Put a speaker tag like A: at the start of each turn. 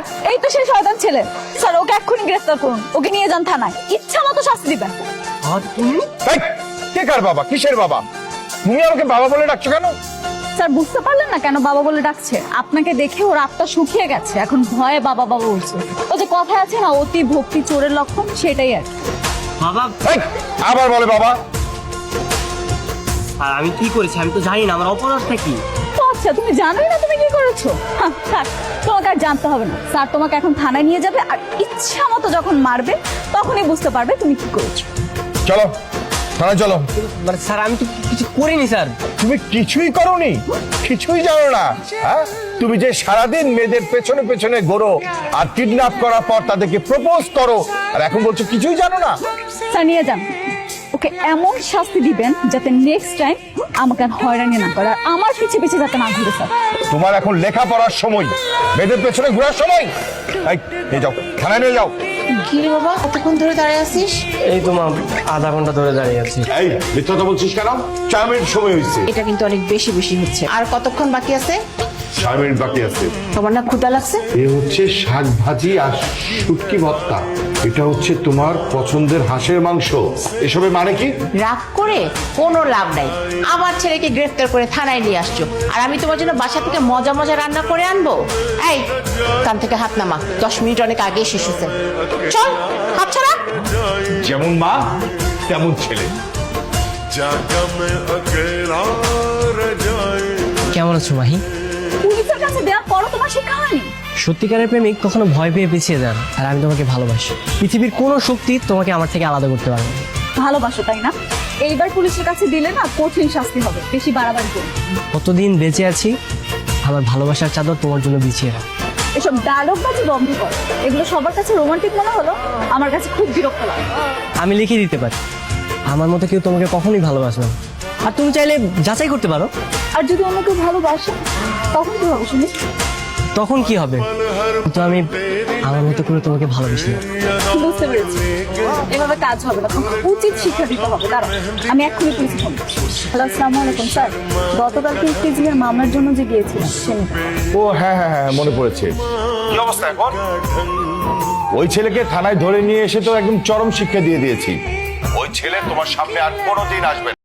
A: Sir এই তো সেই শয়তান ছেলে। স্যার ওকে এক্ষুনি গ্রেফতার করুন, ওকে নিয়ে যান থানায়, ইচ্ছা মতো শাস্তি দিবেন।
B: আর তুমি
C: কে কার বাবা? কিসের বাবা? তুমি আমাকে বাবা বলে ডাকছো কেন?
A: স্যার বুঝতে পারলেন না কেন বাবা বলে ডাকছে? আপনাকে দেখে ওর আত্মা শুকিয়ে গেছে, এখন ভয়ে বাবা বাবা বলছে। ও যে কথায় আছে না, অতি ভক্তি চোরের লক্ষণ, সেটাই আর কি।
B: বাবা,
C: আবার বলে বাবা।
B: আর আমি কি করেছি আমি তো জানি না, আমার অপরাধটা কি?
A: ও আচ্ছা, তুমি জানোই না তুমি কি করেছো? থাক, তোমাকে আর জানতে হবে না। স্যার তোমাকে এখন থানায় নিয়ে যাবে, আর ইচ্ছা মতো যখন মারবে তখনই বুঝতে পারবে তুমি কি করেছো।
C: চলো থানায় চলো।
B: মানে স্যার আমি তো কিছু করিনি স্যার।
C: তুমি কিছুই করোনি, কিছুই জানো না? হ্যাঁ, তুমি যে সারাদিন মেয়েদের পেছনে পেছনে ঘোরো আর কিডন্যাপ করার পর তাদেরকে প্রপোজ করো, আর এখন বলছো কিছুই জানো না?
A: স্যার নিয়ে যান, ওকে এমন শাস্তি দিবেন যাতে নেক্সট টাইম আমাকে আর হয়রানি না করে, আর আমার পিছে পিছে যাতে না ঘুরে। স্যার
C: তোমার এখন লেখাপড়ার সময়, মেয়েদের পেছনে ঘোরার সময়। এই নিয়ে যাও, থানায় নিয়ে যাও।
D: কি রে বাবা, কতক্ষণ ধরে দাঁড়িয়ে আছিস?
B: এই তো মা, আধা ঘন্টা ধরে দাঁড়িয়ে আছি।
C: এই মিথ্যা কথা বলছিস কেন? 4 মিনিট সময় হয়েছে।
D: এটা কিন্তু অনেক বেশি বেশি হচ্ছে। আর কতক্ষণ বাকি আছে?
C: 4 মিনিট বাকি আছে।
D: তোমার না ক্ষুধা লাগছে?
E: এ হচ্ছে শাক ভাজি আর শুটকি ভর্তা। এটা হচ্ছে তোমার পছন্দের হাঁসের মাংস। এসবের মানে কি?
D: রাগ করে কোনো লাভ নাই। আমার ছেলেকে গ্রেফতার করে থানায় নিয়ে আসছো, আর আমি তোমার জন্য বাসা থেকে মজা মজা রান্না করে আনবো? এই কান থেকে হাত নামা, 10 মিনিট অনেক আগে শেষ হয়েছে। চল হাত ছাড়া।
C: যেমন মা তেমন ছেলে।
B: কেমন আছো মাহি?
A: পুলিশের কাছে দেওয়ার পরও তোমার শিক্ষা হয়নি?
B: সত্যিকারের প্রেমিক কখনো ভয় পেয়ে পিছিয়ে যান, আর আমি তোমাকে ভালোবাসি। পৃথিবীর কোনো শক্তি তোমাকে আমার থেকে আলাদা করতে পারবে না।
A: ভালোবাসো তাই না? এইবার পুলিশের কাছে দিলে না কঠিন শাস্তি হবে, বেশি বাড়াবাড়ি করবে।
B: কতদিন বেঁচে আছি, আমার ভালোবাসার চাদর তোমার জন্য বিছিয়ে রাখ।
A: এসব ডায়লগবাজি বন্ধ কর, এগুলো সবার কাছে রোমান্টিক মনে হলো, আমার কাছে খুব বিরক্ত লাগে।
B: আমি লিখে দিতে পারি, আমার মতো কেউ তোমাকে কখনোই ভালোবাসবে না। আর তুমি চাইলে যাচাই করতে পারো।
A: আর যদি অন্য কেউ ভালোবাসে তখন কি হবে শুনি?
B: তখন কি হবে? কিন্তু আমি আমার মতো করে তোমাকে ভালোবাসি না।
A: বুঝতে পেরেছি, এভাবে কাজ হবে না, তোমাকে উচিত শিক্ষা দিতে হবে। কারণ আমি এক্ষুনি পুলিশে ফোন করছি। হ্যালো, আসসালামু আলাইকুম স্যার। গতকালকে ইফতিজিয়ার মামলার জন্য যে গিয়েছিলাম সে
C: ও হ্যাঁ হ্যাঁ হ্যাঁ, মনে পড়েছে। কি অবস্থা এখন? ওই ছেলেকে থানায় ধরে নিয়ে এসে তো একদম চরম শিক্ষা দিয়ে দিয়েছি। ওই ছেলে তোমার সামনে আর কোনোদিন আসবে না।